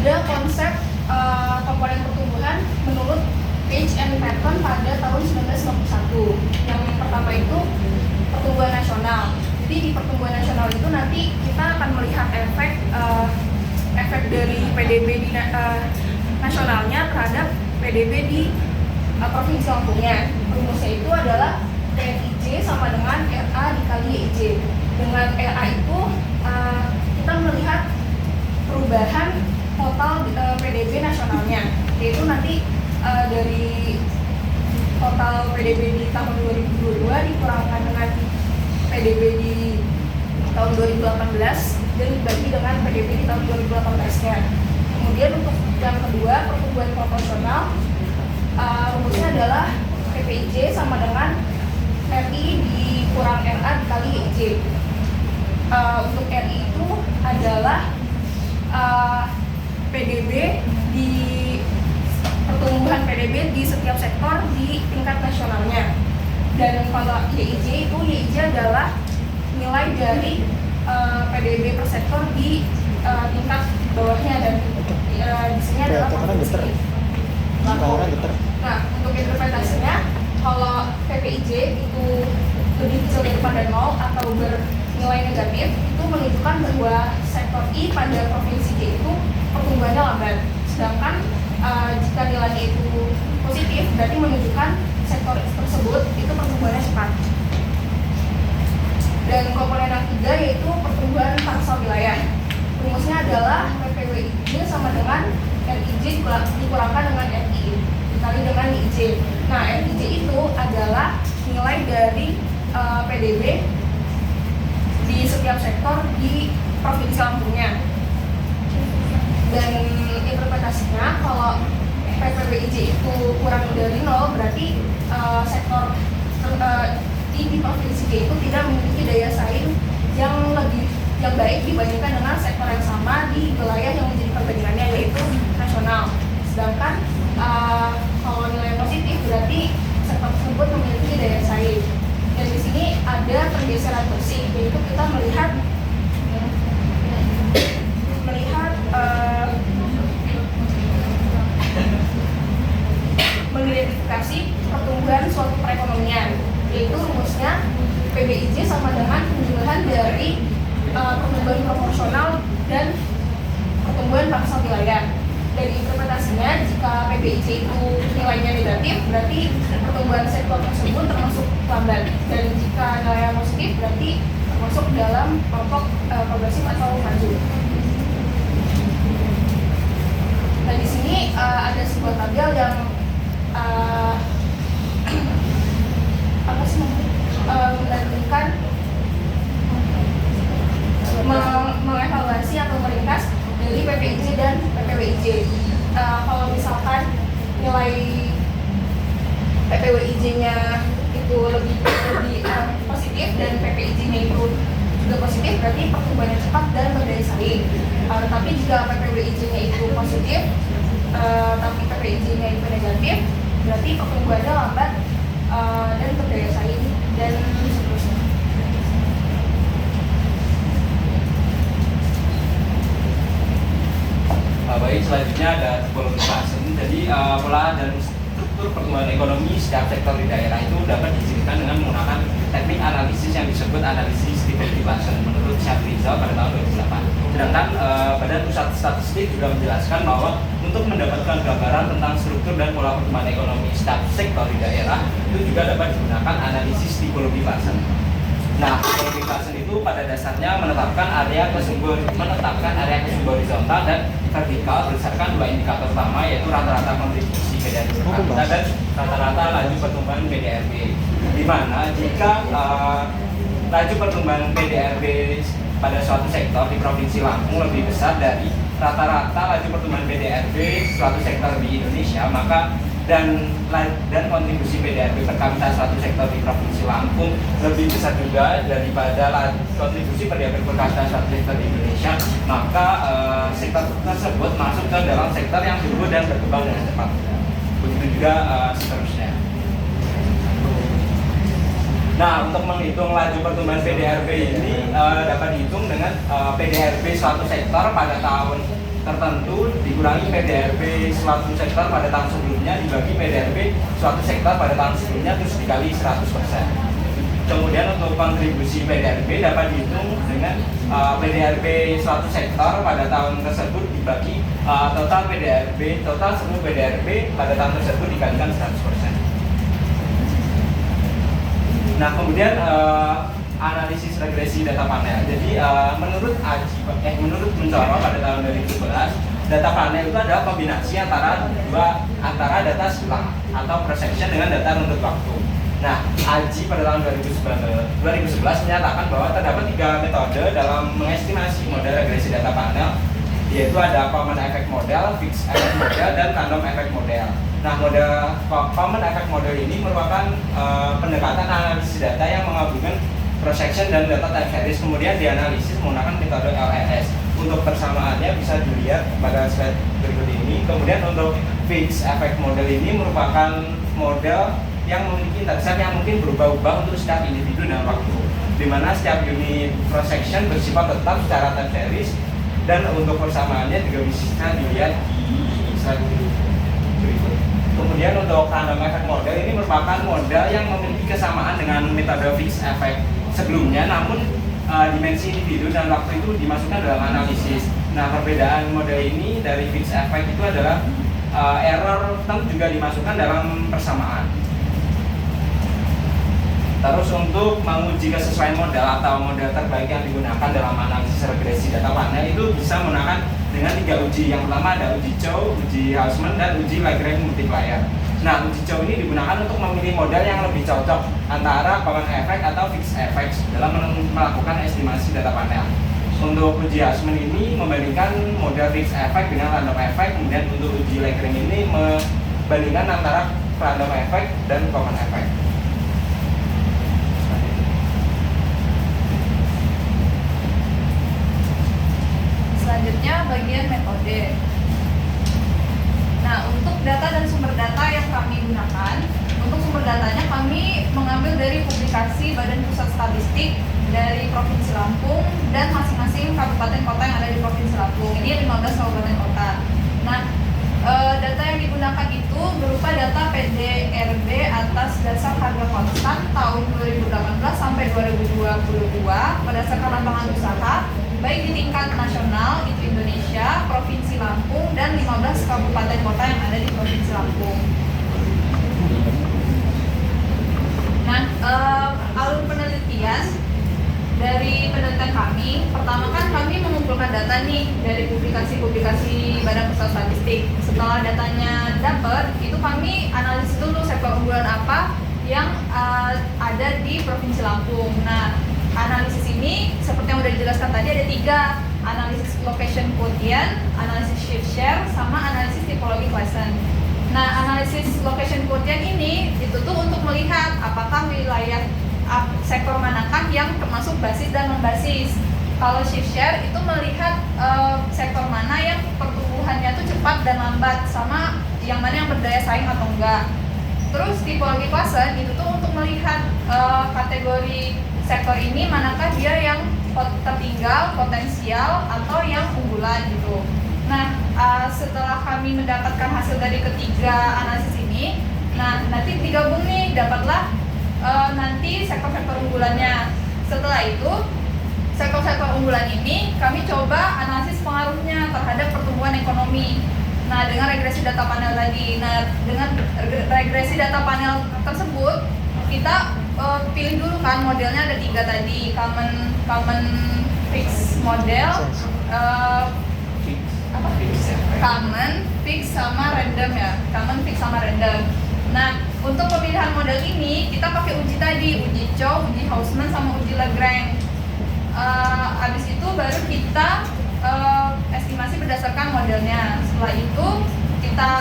ada konsep komponen pertumbuhan menurut Page and Patton pada tahun 1951. Yang pertama itu pertumbuhan nasional. Jadi di pertumbuhan nasional itu nanti kita akan melihat efek dari PDB di nasionalnya terhadap PDB di provinsi Lampungnya. Rumusnya itu adalah PNIJ sama dengan RA dikali YIJ. Dengan RA itu kita melihat perubahan total PDB nasionalnya, yaitu nanti dari total PDB di tahun 2022 dikurangkan dengan PDB di tahun 2018 dan dibagi dengan PDB di tahun 2018-nya. Kemudian untuk yang kedua, pertumbuhan proporsional, rumusnya adalah PPIJ sama dengan RI dikurang RA dikali YIJ. Untuk RI itu adalah PDB di pertumbuhan PDB di setiap sektor di tingkat nasionalnya. Dan kalau YIJ adalah nilai dari PDB per sektor di tingkat bawahnya, dan di sini adalah provinsi. Nah, untuk interpretasinya, kalau PPIJ itu lebih kecil daripada 0 atau bernilai negatif, itu menunjukkan bahwa sektor I pada provinsi J itu pertumbuhannya lambat. Sedangkan jika nilainya itu positif, berarti menunjukkan sektor tersebut itu pertumbuhannya cepat. Dan komponen yang ketiga yaitu pertumbuhan pangsa wilayah. Rumusnya adalah PPWIJ sama dengan RIJ dikurangkan dengan RI dikali dengan IJ. Nah, RIJ itu adalah nilai dari PDB di setiap sektor di provinsi Lampungnya. Dan interpretasinya, kalau PPWIJ itu kurang dari 0, berarti sektor di provinsi J itu tidak memiliki daya saing yang baik dibandingkan dengan sektor yang sama di wilayah yang menjadi perbandingannya, yaitu nasional. Sedangkan kalau nilai positif berarti sektor tersebut memiliki daya saing. Dan di sini ada pergeseran kursi, yaitu kita melihat mengidentifikasi pertumbuhan suatu perekonomian, yaitu rumusnya PBIJ sama dengan penjumlahan dari pertumbuhan proporsional dan pertumbuhan pangsa wilayah. Dari interpretasinya, jika PBIJ itu nilainya negatif, berarti pertumbuhan sektor tersebut termasuk lambat, dan jika nilainya positif, berarti termasuk dalam kelompok progresif atau maju. Nah, di sini ada sebuah tabel yang membandingkan, mengevaluasi atau meringkas dari PPIJ dan PPWIJ. Kalau misalkan nilai PPWIJ-nya itu lebih positif dan PPIJ-nya itu juga positif, berarti pertumbuhannya cepat dan berdaya saing. Tapi jika PPWIJ-nya itu positif tapi PPIJ-nya itu negatif, berarti pertumbuhannya lambat dan berdaya saing dan seterusnya. Baik, selanjutnya ada economic fashion. Jadi pola dan struktur pertumbuhan ekonomi setiap sektor di daerah itu dapat diceritakan dengan menggunakan teknik analisis yang disebut analisis diversification menurut Syafriza pada tahun 2008. Sedangkan Badan Pusat Statistik juga menjelaskan bahwa untuk mendapatkan gambaran tentang struktur dan pola pertumbuhan ekonomi setiap sektor di daerah itu juga dapat digunakan analisis tipologi fashion. Nah, tipologi fashion itu pada dasarnya menetapkan area kesumber horizontal dan vertikal berdasarkan dua indikator utama, yaitu rata-rata kontribusi PDRB per kapita dan rata-rata laju pertumbuhan PDRB. Di mana jika laju pertumbuhan PDRB pada suatu sektor di Provinsi Lampung lebih besar dari rata-rata laju pertumbuhan PDRB suatu sektor di Indonesia, maka dan kontribusi PDRB per kapita suatu sektor di Provinsi Lampung lebih besar juga daripada kontribusi PDRB per kapita suatu sektor di Indonesia, maka sektor tersebut masuk ke dalam sektor yang tumbuh dan berkembang dengan cepat. Begitu juga seterusnya. Nah, untuk menghitung laju pertumbuhan PDRB ini dapat dihitung dengan PDRB suatu sektor pada tahun tertentu dikurangi PDRB suatu sektor pada tahun sebelumnya dibagi PDRB suatu sektor pada tahun sebelumnya terus dikali 100%. Kemudian untuk kontribusi PDRB dapat dihitung dengan PDRB suatu sektor pada tahun tersebut dibagi total seluruh PDRB pada tahun tersebut dikalikan 100%. Nah, kemudian analisis regresi data panel. Jadi menurut Mencoro pada tahun 2011, data panel itu adalah kombinasi antara data silang atau perception dengan data runtut waktu. Nah, Aji pada tahun 2011 menyatakan bahwa terdapat 3 metode dalam mengestimasi model regresi data panel, yaitu ada common effect model, fixed effect model, dan random effect model. Nah, model common effect model ini merupakan pendekatan analisis data yang menggabungkan cross section dan data time series, kemudian dianalisis menggunakan metode LSS. Untuk persamaannya bisa dilihat pada slide berikut ini. Kemudian untuk fixed effect model ini merupakan model yang memiliki intercept yang mungkin berubah-ubah untuk setiap individu dalam waktu, di mana setiap unit cross section bersifat tetap secara time series, dan untuk persamaannya juga bisa dilihat di slide berikut. Kemudian untuk random effect model ini merupakan model yang memiliki kesamaan dengan metode fixed effect sebelumnya, namun dimensi individu dan waktu itu dimasukkan dalam analisis. Nah, perbedaan model ini dari fixed effect itu adalah error term juga dimasukkan dalam persamaan. Terus untuk menguji kesesuaian model atau model terbaik yang digunakan dalam analisis regresi data panel itu bisa menggunakan dengan 3 uji. Yang pertama ada uji Chow, uji Hausman, dan uji Lagrange multiplier. Nah, uji Chow ini digunakan untuk memilih model yang lebih cocok antara common effect atau fixed effect dalam melakukan estimasi data panel. Untuk uji Hausman ini membandingkan model fixed effect dengan random effect, kemudian untuk uji Lagrange ini membandingkan antara random effect dan common effect. Selanjutnya bagian metode. Nah, untuk data dan sumber data yang kami gunakan, untuk sumber datanya kami mengambil dari publikasi Badan Pusat Statistik dari Provinsi Lampung dan masing-masing kabupaten kota yang ada di Provinsi Lampung. Ini 15 kabupaten kota. Nah, data yang digunakan itu berupa data PDRB atas dasar harga konstan tahun 2018 sampai 2022 berdasarkan lapangan usaha, baik di tingkat nasional, itu Indonesia, Provinsi Lampung, dan 15 kabupaten kota yang ada di Provinsi Lampung. Nah, alur penelitian dari penelitian kami, pertama kan kami mengumpulkan data nih dari publikasi-publikasi Badan Pusat Statistik. Setelah datanya dapat, itu kami analisis dulu sektor unggulan apa yang ada di Provinsi Lampung. Nah, analisis ini seperti yang udah dijelaskan tadi ada 3, analisis location quotient, analisis shift share, sama analisis tipologi Classen. Nah, analisis location quotient ini itu tuh untuk melihat apakah wilayah sektor manakah yang termasuk basis dan non-basis. Kalau shift share itu melihat sektor mana yang pertumbuhannya tuh cepat dan lambat, sama yang mana yang berdaya saing atau enggak. Terus tipologi Classen itu tuh untuk melihat kategori sektor ini manakah dia yang tertinggal, potensial, atau yang unggulan gitu. Nah, setelah kami mendapatkan hasil dari ketiga analisis ini, nah nanti digabung nih, dapatlah nanti sektor-sektor unggulannya. Setelah itu, sektor-sektor unggulan ini kami coba analisis pengaruhnya terhadap pertumbuhan ekonomi. Nah, dengan regresi data panel tadi, nah dengan regresi data panel tersebut kita pilih dulu kan modelnya ada 3 tadi, common fix model, common fix sama random ya, common fix sama random. Nah, untuk pemilihan model ini kita pakai uji tadi, uji Chow, uji Hausman, sama uji Lagrange. Habis itu baru kita estimasi berdasarkan modelnya. Setelah itu kita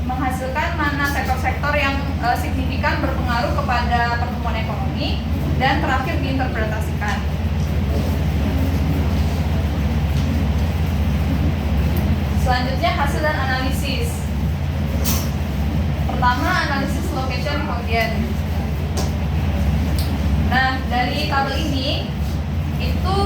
menghasilkan mana sektor-sektor yang signifikan berpengaruh kepada pertumbuhan ekonomi, dan terakhir diinterpretasikan. Selanjutnya hasil dan analisis. Pertama, analisis location quotient. Nah, dari tabel ini itu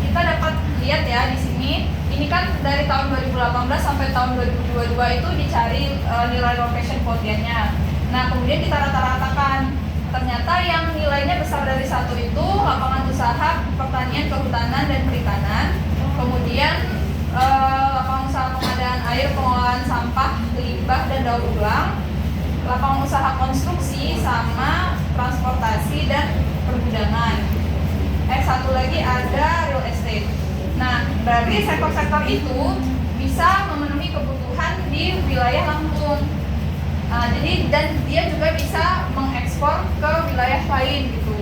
kita dapat lihat ya di sini ini kan dari tahun 2018 sampai tahun 2022 itu dicari nilai location quotient-nya. Nah, kemudian kita rata-ratakan. Ternyata yang nilainya besar dari satu itu lapangan usaha pertanian, kehutanan, dan perikanan. Kemudian lapangan usaha pengadaan air, pengelolaan sampah, limbah, dan daur ulang. Lapangan usaha konstruksi sama transportasi dan pergudangan. Satu lagi ada real estate. Nah, berarti sektor-sektor itu bisa memenuhi kebutuhan di wilayah Lampung. Jadi dan dia juga bisa mengekspor ke wilayah lain gitu.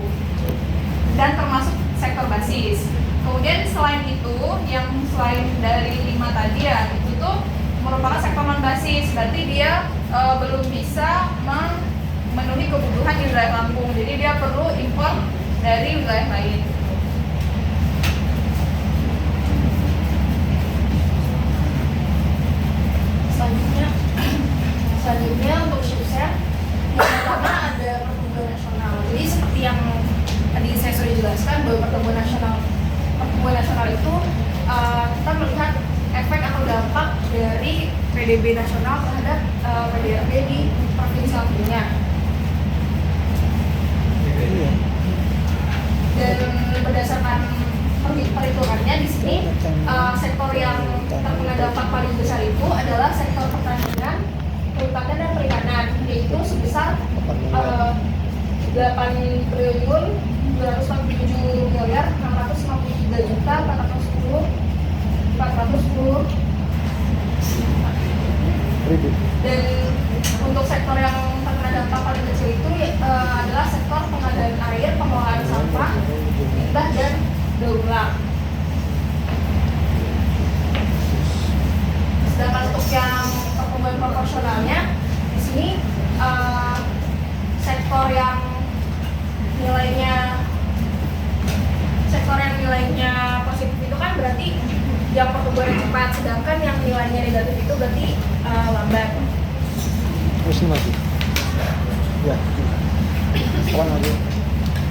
Dan termasuk sektor basis. Kemudian selain itu, yang selain dari 5 tadi ya, itu tuh merupakan sektor non basis. Berarti dia belum bisa memenuhi kebutuhan di wilayah Lampung. Jadi dia perlu impor dari wilayah lain. Selanjutnya untuk subset yang pertama ada pertumbuhan nasional. Jadi seperti yang tadi saya sudah jelaskan bahwa pertumbuhan nasional itu kita melihat efek atau dampak dari PDB nasional terhadap PDRB di provinsi Lampungnya. Dan berdasarkan perhitungannya di sini sektor yang terkena dampak paling besar itu adalah sektor pertanian, kehutanan, dan perikanan, yaitu sebesar 8.647.410.410.000. Dan untuk sektor yang terkena dampak paling kecil itu adalah sektor pengadaan air, pengelolaan sampah, limbah, dan daur ulang. Sedangkan untuk yang pertumbuhan proporsionalnya di sini sektor yang nilainya positif itu kan berarti yang pertumbuhan cepat, sedangkan yang nilainya negatif itu berarti lambat. Terus lagi. Ya. Sekarang lagi.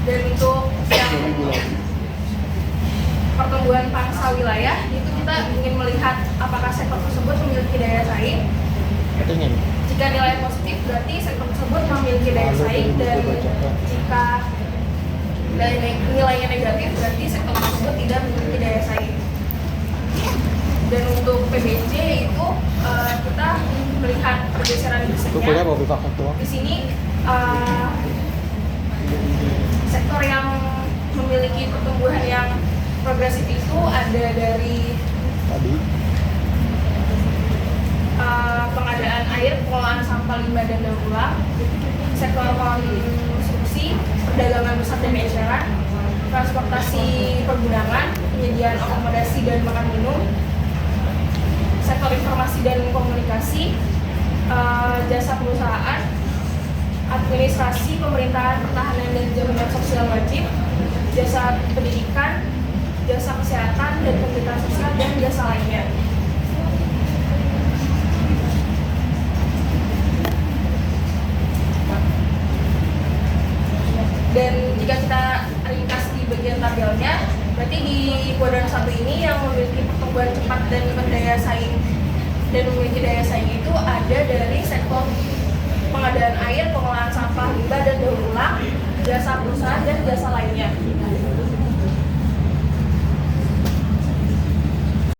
Dan untuk yang pertumbuhan pangsa wilayah itu kita ingin melihat apakah sektor tersebut memiliki daya saing. Jika nilai positif berarti sektor tersebut memiliki daya saing, dan jika nilainya negatif berarti sektor tersebut tidak memiliki daya saing. Dan untuk PBJ itu kita melihat pergeseran besarnya. Di sini sektor yang memiliki pertumbuhan yang progresif itu ada dari pengadaan air, pengelolaan sampah, limbah, dan daur ulang, sektor konstruksi, perdagangan pusat dan eceran, transportasi pergudangan, penyediaan akomodasi dan makan minum, sektor informasi dan komunikasi, jasa perusahaan, administrasi, pemerintahan, pertahanan, dan jaminan sosial wajib, jasa pendidikan, jasa kesehatan dan pemerintahan sosial, dan jasa lainnya. Dan jika kita ringkas di bagian tabelnya, berarti di kuadran 1 ini yang memiliki pertumbuhan cepat dan berdaya saing dan memiliki daya saing itu ada dari sektor pengadaan air, pengelolaan sampah, limbah, dan daur ulang, jasa perusahaan, dan jasa lainnya.